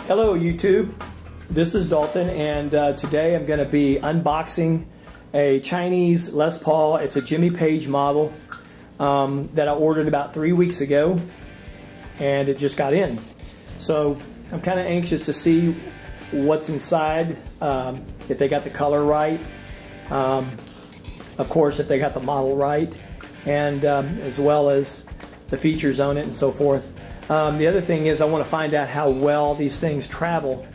Hello YouTube, this is Dalton, and today I'm going to be unboxing a Chinese Les Paul. It's a Jimmy Page model that I ordered about 3 weeks ago, and it just got in. So I'm kind of anxious to see what's inside, if they got the color right, of course if they got the model right, and as well as the features on it and so forth. The other thing is I want to find out how well these things travel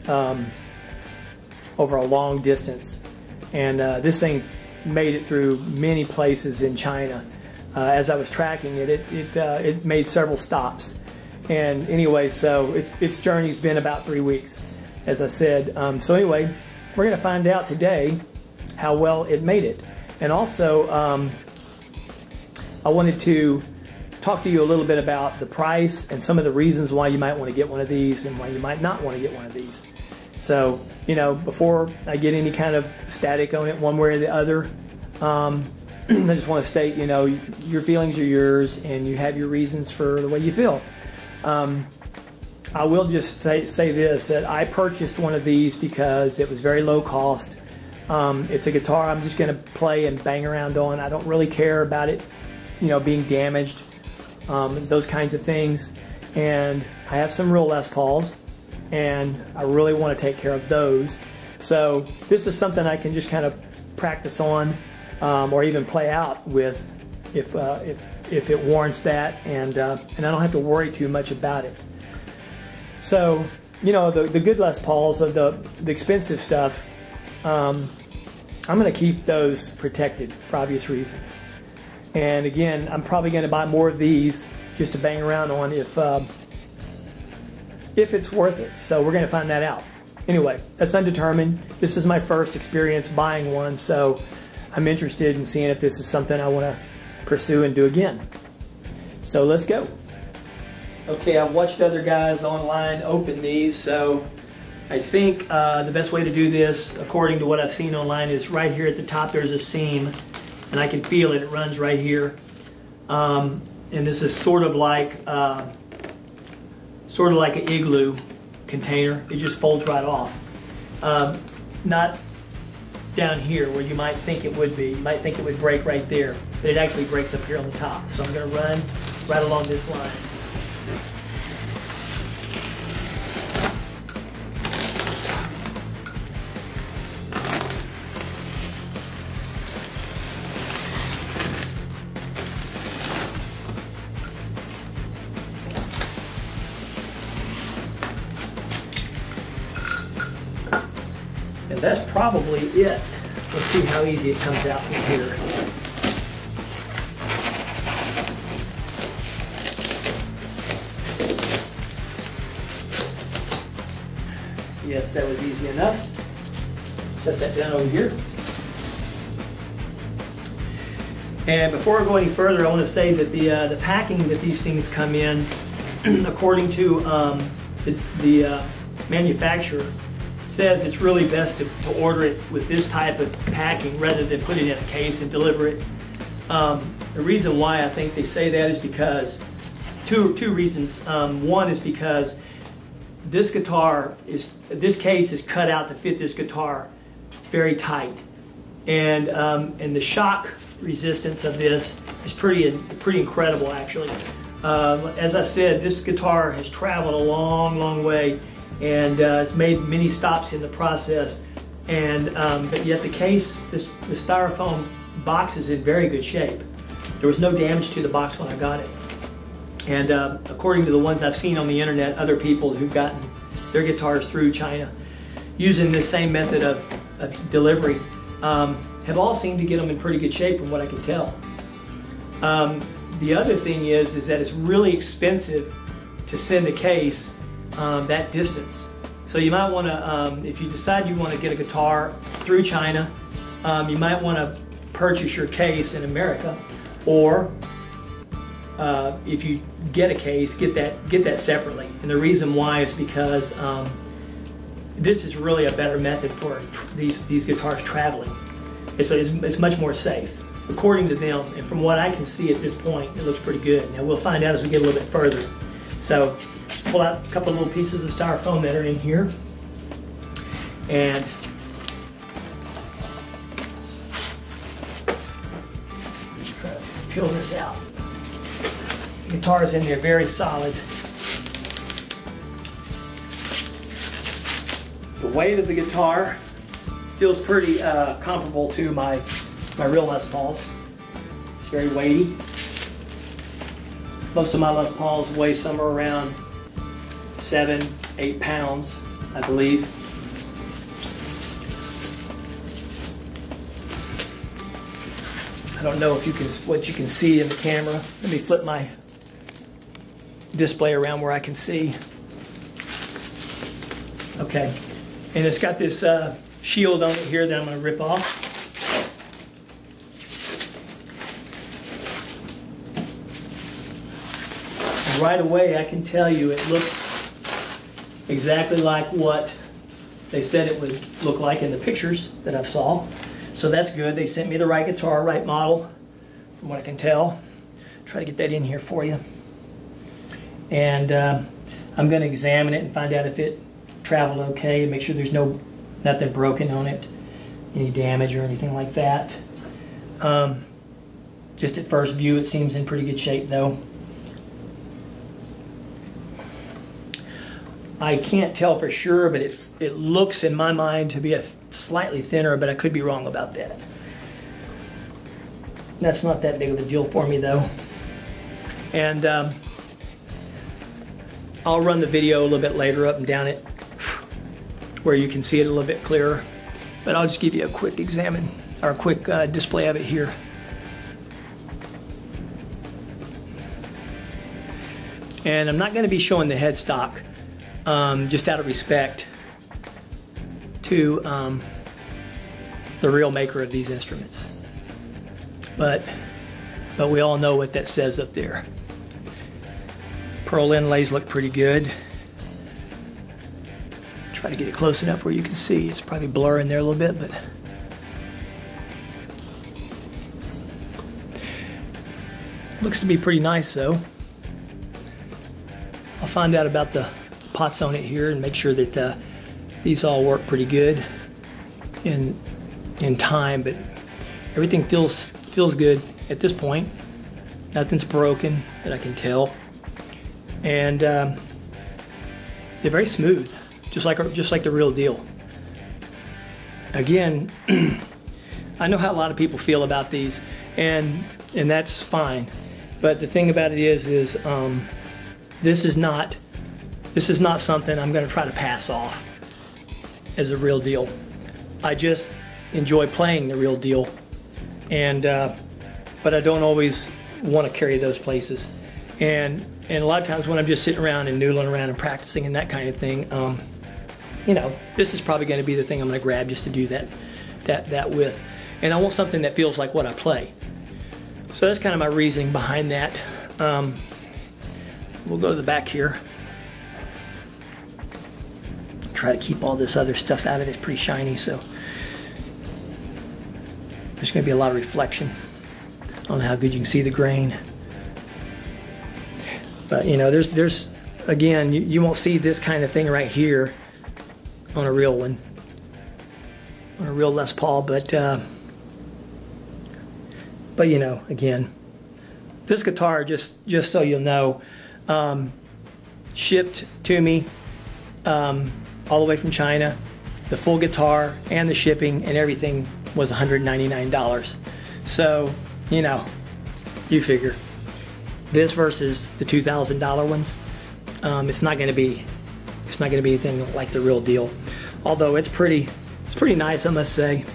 over a long distance. And this thing made it through many places in China. As I was tracking it, it made several stops. And anyway, so its journey's been about 3 weeks, as I said. So anyway, we're going to find out today how well it made it. And also, I wanted to talk to you a little bit about the price and some of the reasons why you might want to get one of these and why you might not want to get one of these. So, you know, before I get any kind of static on it one way or the other, I just want to state, you know, your feelings are yours and you have your reasons for the way you feel. I will just say this, that I purchased one of these because it was very low cost. It's a guitar I'm just going to play and bang around on. I don't really care about it, you know, being damaged. Those kinds of things, and I have some real Les Pauls, and I really want to take care of those. So this is something I can just kind of practice on, or even play out with, if it warrants that, and I don't have to worry too much about it. So, you know, the good Les Pauls, of the expensive stuff, I'm going to keep those protected for obvious reasons. And again, I'm probably going to buy more of these just to bang around on if it's worth it. So we're going to find that out. Anyway, that's undetermined. This is my first experience buying one, so I'm interested in seeing if this is something I want to pursue and do again. So let's go. Okay, I've watched other guys online open these, so I think the best way to do this, according to what I've seen online, is right here at the top there's a seam. And I can feel it, it runs right here. And this is sort of like an igloo container. It just folds right off. Not down here where you might think it would be. You might think it would break right there. But it actually breaks up here on the top. So I'm going to run right along this line. And that's probably it. Let's see how easy it comes out from here. Yes, that was easy enough. Set that down over here. And before I go any further, I want to say that the packing that these things come in, according to the manufacturer, says it's really best to order it with this type of packing rather than put it in a case and deliver it. The reason why I think they say that is because two reasons. One is because this case is cut out to fit this guitar very tight, and the shock resistance of this is pretty incredible actually. As I said, this guitar has traveled a long way, and it's made many stops in the process, and but yet the case, the styrofoam box is in very good shape. There was no damage to the box when I got it, and according to the ones I've seen on the internet, other people who've gotten their guitars through China using this same method of delivery have all seemed to get them in pretty good shape from what I can tell. The other thing is that it's really expensive to send a case that distance. So you might want to, if you decide you want to get a guitar through China, you might want to purchase your case in America, or if you get a case, get that separately. And the reason why is because this is really a better method for these guitars traveling. It's much more safe, according to them, and from what I can see at this point, it looks pretty good. Now we'll find out as we get a little bit further. So pull out a couple little pieces of styrofoam that are in here, and try to peel this out. The guitar is in there very solid. The weight of the guitar feels pretty comparable to my real Les Pauls. It's very weighty. Most of my Les Pauls weigh somewhere around 7-8 pounds, I believe. I don't know if what you can see in the camera. Let me flip my display around where I can see. Okay, and it's got this shield on it here that I'm going to rip off. And right away I can tell you it looks exactly like what they said it would look like in the pictures that I saw. So that's good. They sent me the right guitar, right model, from what I can tell. Try to get that in here for you. And I'm going to examine it and find out if it traveled okay, and make sure there's nothing broken on it, any damage or anything like that. Just at first view, it seems in pretty good shape though. I can't tell for sure, but it looks in my mind to be a slightly thinner, but I could be wrong about that. That's not that big of a deal for me though. And I'll run the video a little bit later up and down it where you can see it a little bit clearer. But I'll just give you a quick display of it here. And I'm not going to be showing the headstock. Just out of respect to the real maker of these instruments. But we all know what that says up there. Pearl inlays look pretty good. Try to get it close enough where you can see. It's probably blurring there a little bit, but looks to be pretty nice though. I'll find out about the pots on it here and make sure that these all work pretty good in time, but everything feels good at this point. Nothing's broken that I can tell, and they're very smooth, just like the real deal. Again, I know how a lot of people feel about these, and that's fine. But the thing about it is this is not something I'm going to try to pass off as a real deal. I just enjoy playing the real deal, and but I don't always want to carry those places. And a lot of times when I'm just sitting around and noodling around and practicing and that kind of thing, you know, this is probably going to be the thing I'm going to grab just to do that with. And I want something that feels like what I play. So that's kind of my reasoning behind that. We'll go to the back here. Try to keep all this other stuff out of it. It's pretty shiny, so there's going to be a lot of reflection. I don't know how good you can see the grain, but you know, there's again, you won't see this kind of thing right here on a real one, on a real Les Paul, but you know, again, this guitar, just so you'll know, shipped to me all the way from China. The full guitar and the shipping and everything was $199. So, you know, you figure this versus the $2,000 ones, it's not going to be anything like the real deal. Although it's pretty nice, I must say.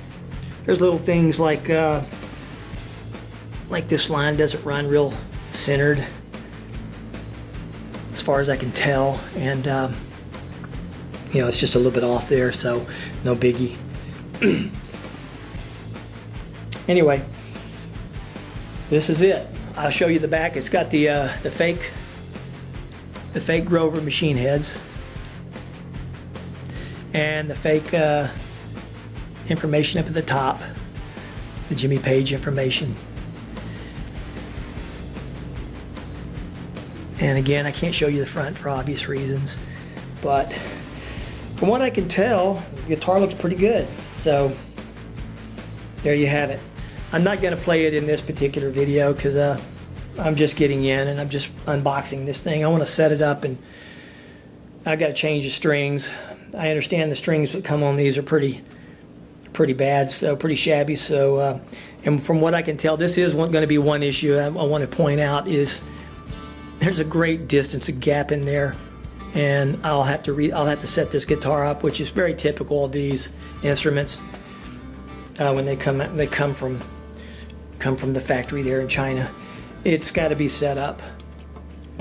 There's little things like this line doesn't run real centered, as far as I can tell, and you know, it's just a little bit off there, so no biggie. Anyway, this is it. I'll show you the back. It's got the fake Grover machine heads and the fake information up at the top, the Jimmy Page information. And again, I can't show you the front for obvious reasons, but from what I can tell, the guitar looks pretty good. So there you have it. I'm not going to play it in this particular video because I'm just getting in and I'm just unboxing this thing. I want to set it up, and I've got to change the strings. I understand the strings that come on these are pretty bad, so pretty shabby. So and from what I can tell, this is going to be one issue I want to point out is there's a great distance of gap in there, and I'll have to set this guitar up, which is very typical of these instruments when they come from the factory there in China. It's got to be set up,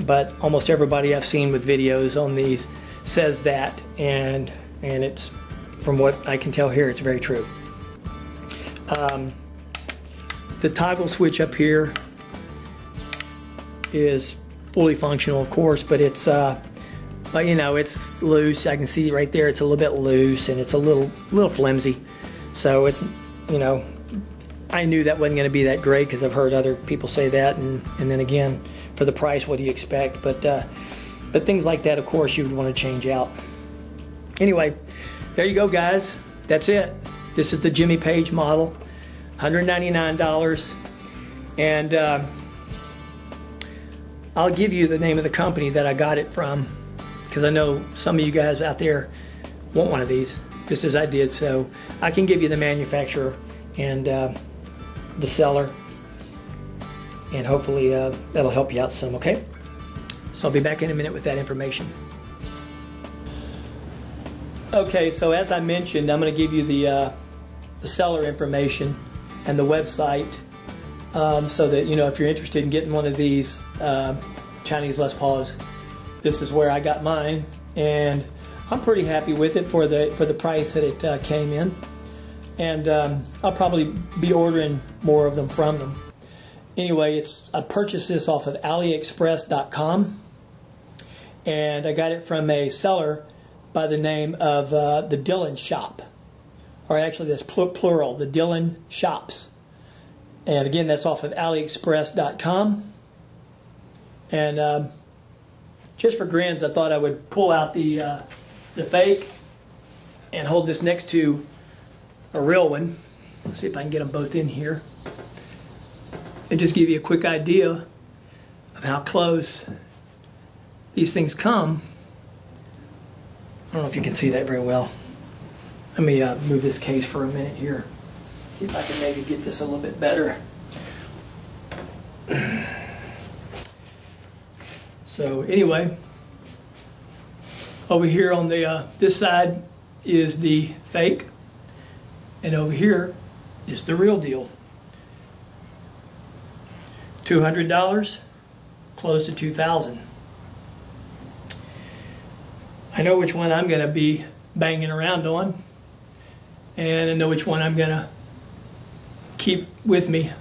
but almost everybody I've seen with videos on these says that, and it's, from what I can tell here, it's very true. The toggle switch up here is fully functional, of course, but it's but you know, it's loose. I can see right there it's a little bit loose, and it's a little flimsy. So it's, you know, I knew that wasn't going to be that great because I've heard other people say that, and then again, for the price, what do you expect? But things like that, of course, you would want to change out. Anyway, there you go, guys. That's it. This is the Jimmy Page model, $199, and I'll give you the name of the company that I got it from, because I know some of you guys out there want one of these, just as I did. So I can give you the manufacturer and the seller, and hopefully that'll help you out some, okay? So I'll be back in a minute with that information. Okay, so as I mentioned, I'm going to give you the seller information and the website, so that, you know, if you're interested in getting one of these Chinese Les Pauls, this is where I got mine, and I'm pretty happy with it for the price that it came in, and I'll probably be ordering more of them from them. Anyway, I purchased this off of AliExpress.com, and I got it from a seller by the name of the Dylan Shop, or actually that's plural, the Dylan Shops. And again, that's off of AliExpress.com. And just for grins, I thought I would pull out the fake and hold this next to a real one. Let's see if I can get them both in here, and just give you a quick idea of how close these things come. I don't know if you can see that very well. Let me move this case for a minute here. See if I can maybe get this a little bit better. So anyway, over here on the this side is the fake, and over here is the real deal. $200, close to $2,000. I know which one I'm going to be banging around on, and I know which one I'm going to keep with me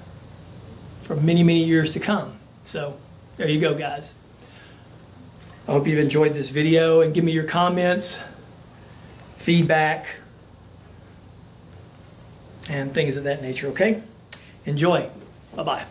for many, many years to come. So there you go, guys. I hope you've enjoyed this video, and give me your comments, feedback, and things of that nature, okay? Enjoy. Bye-bye.